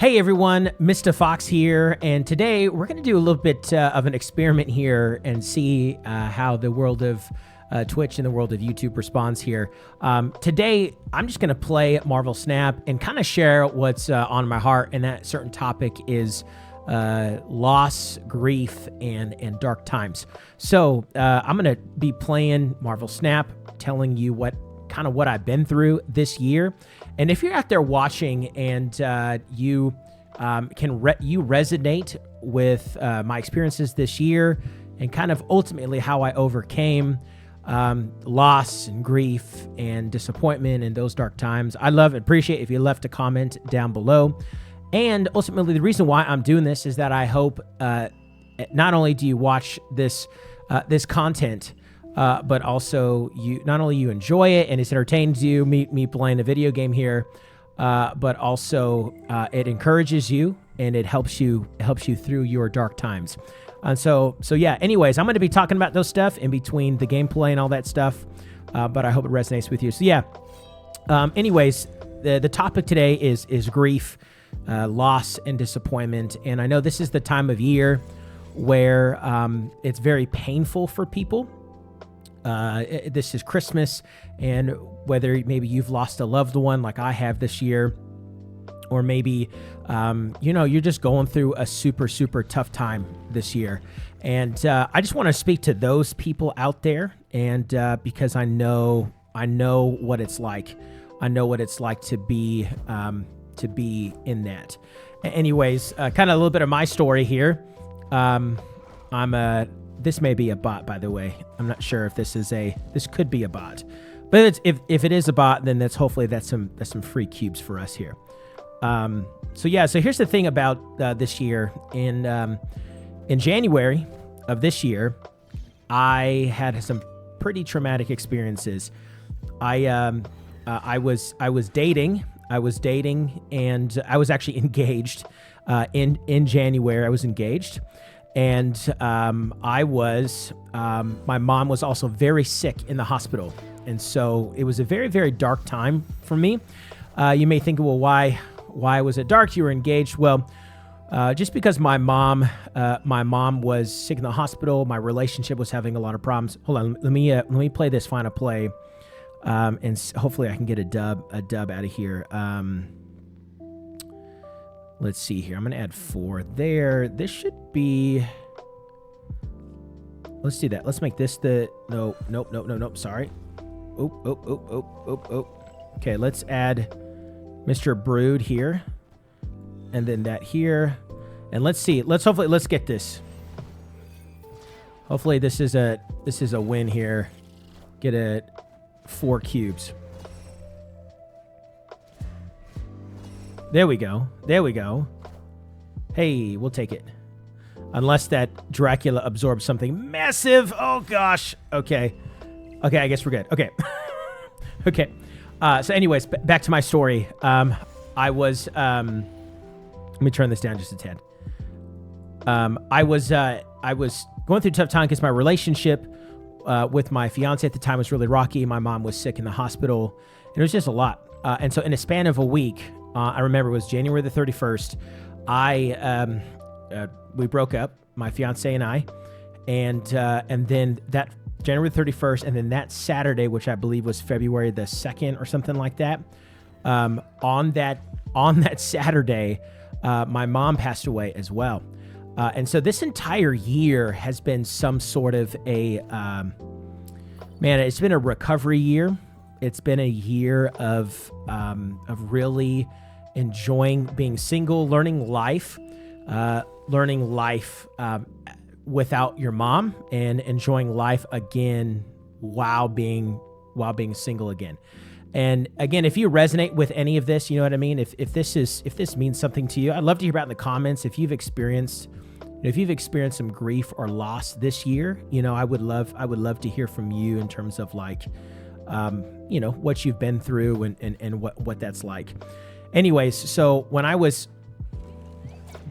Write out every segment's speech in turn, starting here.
Hey everyone, Mr. Fox here, and today we're going to do a little bit of an experiment here and see how the world of Twitch and the world of YouTube responds here. Today, I'm just going to play Marvel Snap and kind of share what's on my heart, and that certain topic is loss, grief, and dark times. So I'm going to be playing Marvel Snap, telling you what I've been through this year. And if you're out there watching and you resonate with my experiences this year and kind of ultimately how I overcame loss and grief and disappointment in those dark times, I love and appreciate if you left a comment down below. And ultimately, the reason why I'm doing this is that I hope not only do you watch this content, but also you enjoy it and it entertains you, me playing a video game here, but also it encourages you and it helps you through your dark times. And so yeah. Anyways, I'm going to be talking about those stuff in between the gameplay and all that stuff, but I hope it resonates with you. So yeah. Anyways, the topic today is grief, loss, and disappointment. And I know this is the time of year where it's very painful for people. This is Christmas, and whether maybe you've lost a loved one like I have this year, or maybe you're just going through a super tough time this year, and I just want to speak to those people out there, and because I know what it's like. I know what it's like to be in that. Anyways, kind of a little bit of my story here. This may be a bot, by the way. I'm not sure if this could be a bot, but if it is a bot, then that's some free cubes for us here. So here's the thing about this year. In January of this year, I had some pretty traumatic experiences. I was dating, and I was actually engaged. In January, I was engaged. And my mom was also very sick in the hospital. And so it was a very, very dark time for me. You may think, well, why was it dark? You were engaged. Well, just because my mom was sick in the hospital, my relationship was having a lot of problems. Hold on, let me play this final play. And hopefully I can get a dub out of here. Let's see here. I'm going to add 4 there. This should be... Let's do that. Let's make this the... Nope. Sorry. Okay, let's add Mr. Brood here. And then that here. And let's see. Let's get this. Hopefully this is a win here. Get 4 cubes. There we go. Hey, we'll take it. Unless that Dracula absorbs something massive. Oh, gosh. Okay, I guess we're good. Okay. Okay. So anyways, back to my story. I was... let me turn this down just a tad. I was going through a tough time because my relationship with my fiance at the time was really rocky. My mom was sick in the hospital. And it was just a lot. And so in a span of a week... I remember it was January the 31st. We broke up, my fiance and I, and then that January 31st, and then that Saturday, which I believe was February the 2nd or something like that. On that Saturday, my mom passed away as well, and so this entire year has been some sort of it's been a recovery year. It's been a year of really enjoying being single, learning life without your mom, and enjoying life again while being single again. And again, if you resonate with any of this, you know what I mean. If this means something to you, I'd love to hear about in the comments. If you've experienced some grief or loss this year, I would love to hear from you in terms of like. What you've been through and what that's like. Anyways, so when I was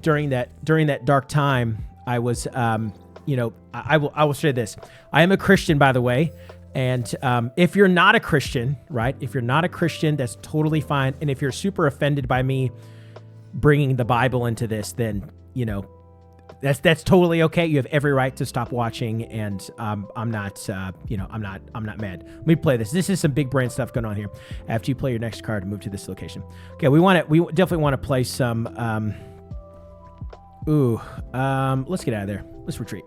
during that dark time, I was, I will say this. I am a Christian, by the way. And if you're not a Christian, right? If you're not a Christian, that's totally fine. And if you're super offended by me bringing the Bible into this, then, that's totally okay. You have every right to stop watching, and I'm not mad. Let me play this. This is some big brain stuff going on here. After you play your next card, move to this location. Okay, we definitely want to play some. Let's get out of there. Let's retreat.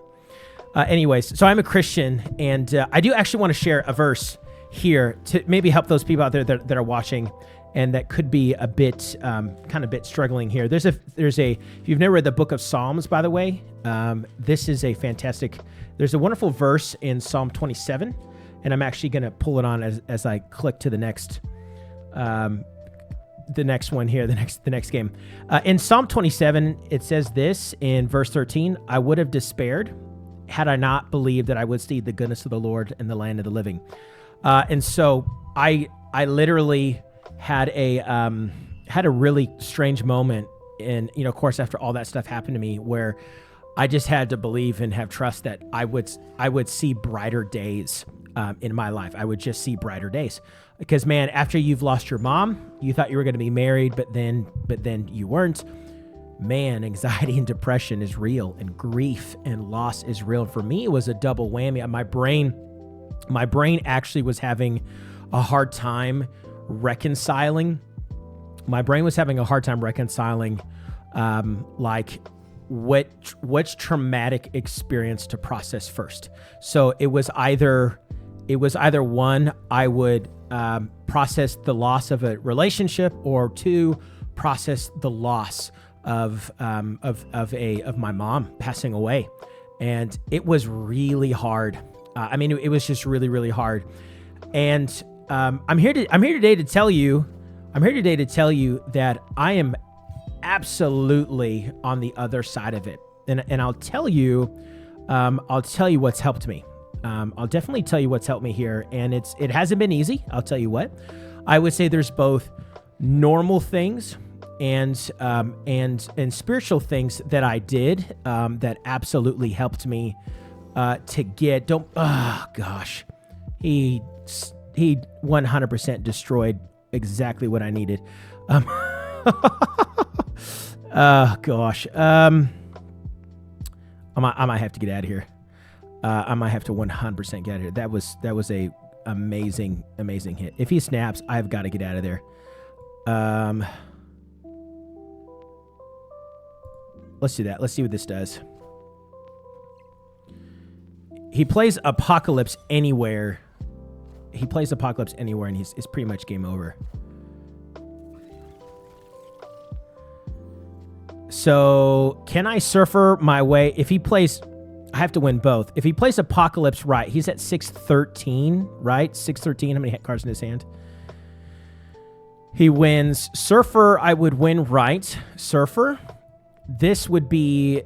Anyways, so I'm a Christian, and I do actually want to share a verse here to maybe help those people out there that are watching and that could be a bit struggling here. There's a if you've never read the book of Psalms, by the way, this is a fantastic. There's a wonderful verse in Psalm 27, and I'm actually going to pull it on as I click to the next one here, the next game. In Psalm 27, it says this in verse 13: "I would have despaired had I not believed that I would see the goodness of the Lord in the land of the living." And so I literally had a really strange moment, and of course, after all that stuff happened to me, where I just had to believe and have trust that I would see brighter days in my life. I would just see brighter days, because man, after you've lost your mom, you thought you were going to be married, but then you weren't. Man, anxiety and depression is real, and grief and loss is real. For me, it was a double whammy. My brain actually was having a hard time reconciling. Like which traumatic experience to process first. So it was either one, I would process the loss of a relationship, or two, process the loss of my mom passing away. And it was really hard. It was just really, really hard. And I'm here today to tell you that I am absolutely on the other side of it. And I'll tell you what's helped me. I'll definitely tell you what's helped me here. And it hasn't been easy. I'll tell you what. I would say there's both normal things and spiritual things that I did that absolutely helped me to get. He 100% destroyed exactly what I needed. I might have to get out of here. I might have to 100% get out of here. That was a amazing hit. If he snaps, I've got to get out of there. Let's do that. Let's see what this does. He plays Apocalypse Anywhere. And it's pretty much game over. So can I surfer my way? If he plays, I have to win both. If he plays Apocalypse right, he's at 613, right? 613, how many cards in his hand? He wins Surfer, I would win right. Surfer. This would be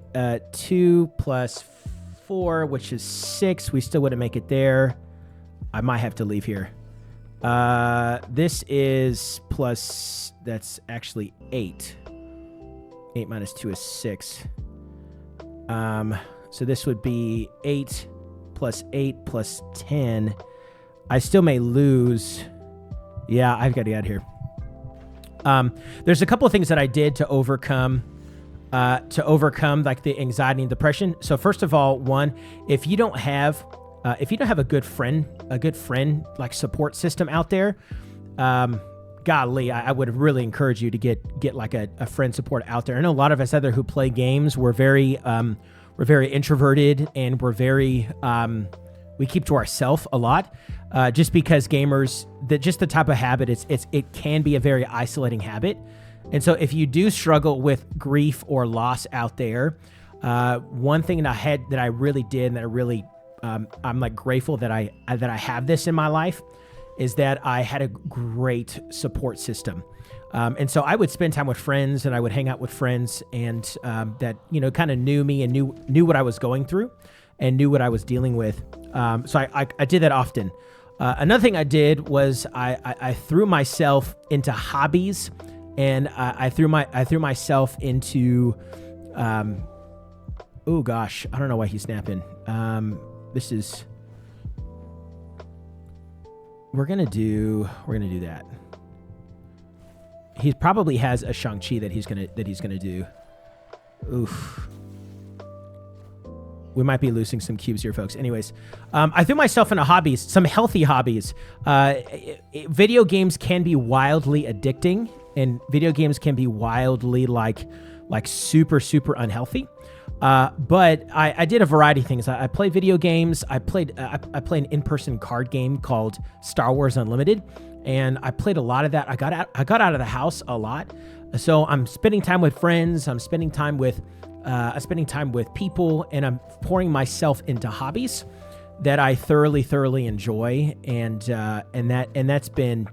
2 plus 4, which is 6. We still wouldn't make it there. I might have to leave here. This is plus, that's actually 8. 8 minus 2 is 6. So this would be 8 plus 8 plus 10. I still may lose. Yeah, I've got to get out of here. There's a couple of things that I did to overcome like the anxiety and depression. So first of all, one, if you don't have a good friend like support system out there, golly, I would really encourage you to get like a friend support out there. I know a lot of us out there who play games, we're very introverted, and we're very, we keep to ourselves a lot, just because gamers, just the type of habit, it can be a very isolating habit. And so if you do struggle with grief or loss out there, one thing that I really did, and that I really, I'm like grateful that I have this in my life, is that I had a great support system. And so I would spend time with friends, and I would hang out with friends, and that, kind of knew me and knew what I was going through and knew what I was dealing with. So I did that often. Another thing I did was I threw myself into hobbies, and I threw myself into, oh gosh, I don't know why he's snapping. We're gonna do that. he probably has a Shang-Chi that he's gonna do. Oof. We might be losing some cubes here, folks. Anyways, I threw myself into hobbies, some healthy hobbies. Video games can be wildly addicting, and video games can be wildly like super, super unhealthy. But I did a variety of things. I played video games. I played an in-person card game called Star Wars Unlimited, and I played a lot of that. I got out of the house a lot, so I'm spending time with friends. I'm spending time with people, and I'm pouring myself into hobbies that I thoroughly enjoy, and that's been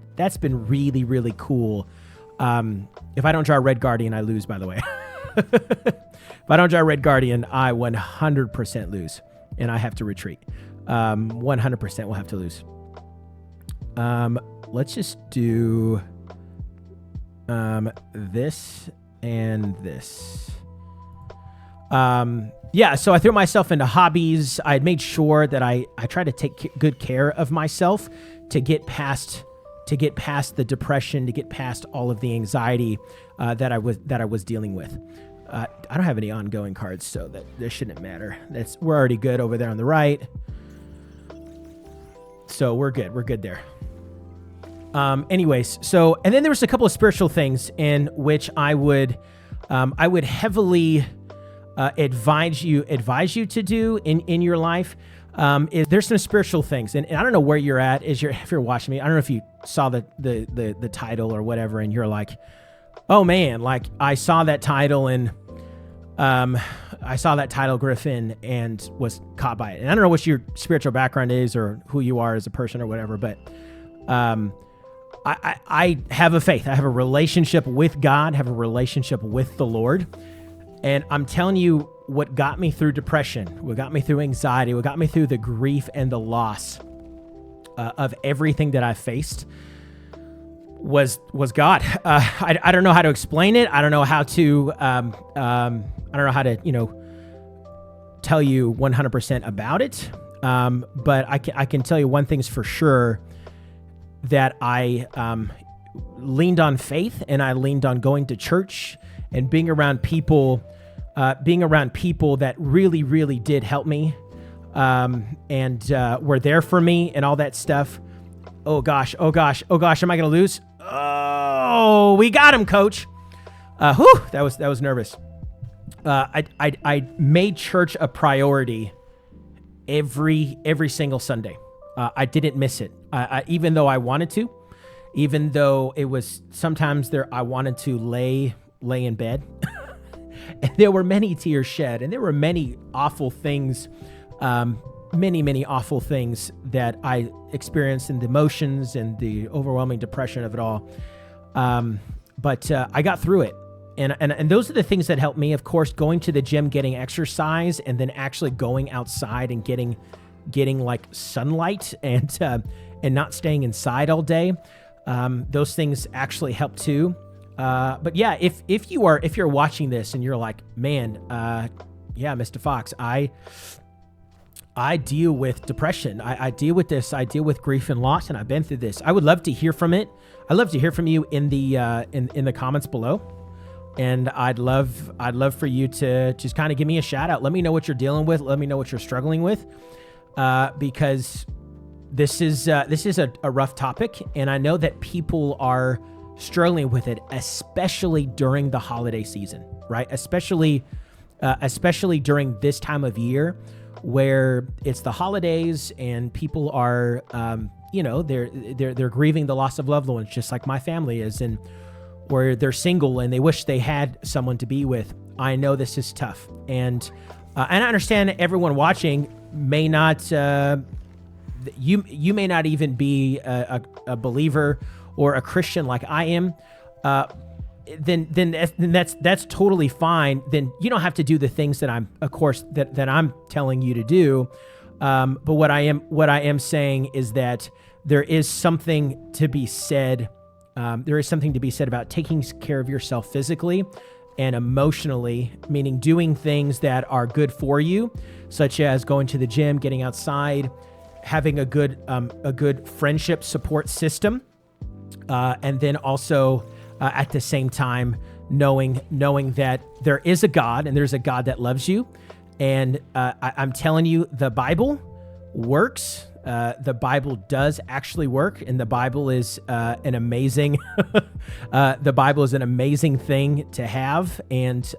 really, really cool. If I don't draw Red Guardian, I lose, by the way. If I don't draw Red Guardian, I 100% lose, and I have to retreat. 100% will have to lose. Let's just do this and this. So I threw myself into hobbies. I had made sure that I tried to take good care of myself to get past the depression, to get past all of the anxiety that I was dealing with. I don't have any ongoing cards, so that this shouldn't matter. We're already good over there on the right. So we're good. We're good there. Anyways, and then there was a couple of spiritual things in which I would heavily advise you to do in your life. There's some spiritual things, and I don't know where you're at if you're watching me. I don't know if you saw the title or whatever, and you're like, oh man, like I saw that title Griffin, and was caught by it. And I don't know what your spiritual background is or who you are as a person or whatever, but I have a faith. I have a relationship with God, have a relationship with the Lord. And I'm telling you, what got me through depression, what got me through anxiety, what got me through the grief and the loss of everything that I faced was God. I don't know how to explain it. I don't know how to tell you 100% about it. But I can tell you one thing's for sure, that I leaned on faith, and I leaned on going to church and being around people that really, really did help me, and were there for me and all that stuff. Oh gosh, am I going to lose? Oh, we got him, coach. That was nervous. I made church a priority every single Sunday. I didn't miss it. Even though I wanted to, even though it was sometimes I wanted to lay in bed. And there were many tears shed, and there were many awful things, many awful things that I experienced, and the emotions and the overwhelming depression of it all. But I got through it. And those are the things that helped me. Of course, going to the gym, getting exercise, and then actually going outside and getting like sunlight, and not staying inside all day. Those things actually help too. But yeah, if you're watching this and you're like, man, yeah, Mr. Fox, I deal with depression. I deal with this. I deal with grief and loss, and I've been through this. I would love to hear from it. I'd love to hear from you in the comments below. And I'd love for you to just kind of give me a shout out. Let me know what you're dealing with. Let me know what you're struggling with. Because this is a rough topic, and I know that people are struggling with it, especially during the holiday season, right? Especially during this time of year, where it's the holidays and people are, they're grieving the loss of loved ones, just like my family is, and where they're single and they wish they had someone to be with. I know this is tough, and I understand everyone watching may not, you may not even be a believer or a Christian like I am. Then that's totally fine. Then you don't have to do the things that I'm telling you to do. But what I am saying is that there is something to be said. There is something to be said about taking care of yourself physically and emotionally, meaning doing things that are good for you, such as going to the gym, getting outside, having a good friendship support system, and then also at the same time, knowing that there is a God and there's a God that loves you. And I'm telling you, the Bible works. The Bible does actually work, and the Bible is an amazing the Bible is an amazing thing to have. And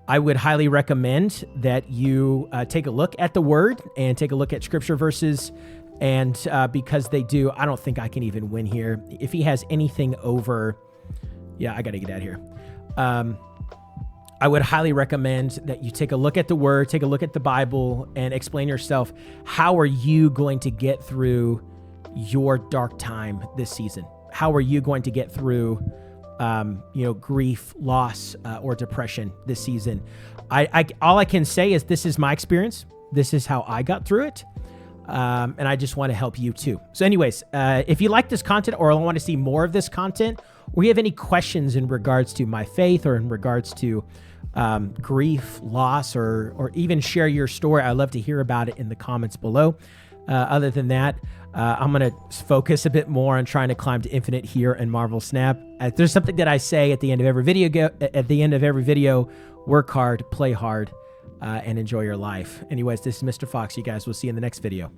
I would highly recommend that you take a look at the Word and take a look at scripture verses. And because they do, I don't think I can even win here. If he has anything over, yeah, I got to get out of here. I would highly recommend that you take a look at the Word, take a look at the Bible, and explain yourself, how are you going to get through your dark time this season? How are you going to get through, grief, loss, or depression this season? All I can say is this is my experience. This is how I got through it. And I just want to help you too. So anyways, if you like this content or want to see more of this content, or you have any questions in regards to my faith or in regards to grief, loss, or even share your story, I'd love to hear about it in the comments below. Other than that, I'm going to focus a bit more on trying to climb to infinite here in Marvel Snap. There's something that I say at the end of every video, work hard, play hard, and enjoy your life. Anyways, this is Mr. Fox. You guys will see you in the next video.